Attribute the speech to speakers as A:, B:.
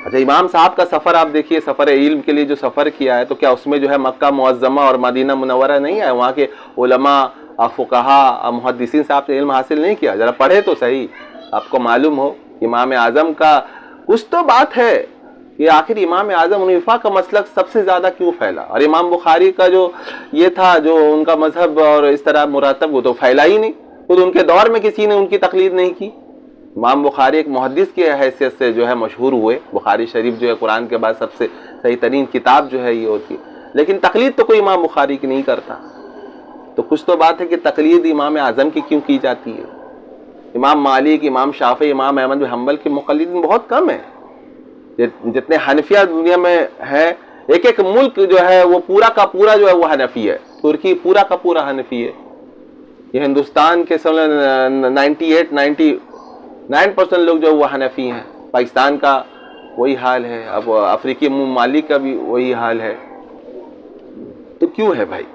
A: अच्छा, इमाम साहब का सफ़र आप देखिए, सफ़र इल्म के लिए जो सफ़र किया है, तो क्या उसमें जो है मक्का मुअज़्ज़मा और मदीना मुनव्वरा नहीं है? वहाँ के उलमा, फ़ुक़हा, मुहद्दिसीन साहब से इल्म हासिल नहीं किया? ज़रा पढ़े तो सही, आपको मालूम हो। इमाम आज़म का कुछ तो बात है कि आखिर इमाम आज़म हनीफा का मसलक सबसे ज़्यादा क्यों फैला, और इमाम बुखारी का जो ये था, जो उनका मजहब और इस तरह मुरातब, वो तो फैला ही नहीं। खुद उनके दौर में किसी ने उनकी तकलीद नहीं की। इमाम बुखारी एक मुहद्दिस की हैसियत से जो है मशहूर हुए। बुखारी शरीफ जो है कुरान के बाद सबसे सही तरीन किताब जो है ये होती है, लेकिन तकलीद तो कोई इमाम बुखारी की नहीं करता। तो कुछ तो बात है कि तकलीद इमाम आज़म की क्यों की जाती है। इमाम मालिक, इमाम शाफी, इमाम अहमद बिन हम्बल के मुक़ल्लिदीन बहुत कम है। जितने हनफिया दुनिया में है, एक एक मुल्क जो है वो पूरा का पूरा जो है वो हनफी है। तुर्की पूरा का पूरा हनफी है। ये हिंदुस्तान के 98-99% लोग जो वो हनफी हैं। पाकिस्तान का वही हाल है, अब अफ्रीकी ममालिक का भी वही हाल है। तो क्यों है भाई?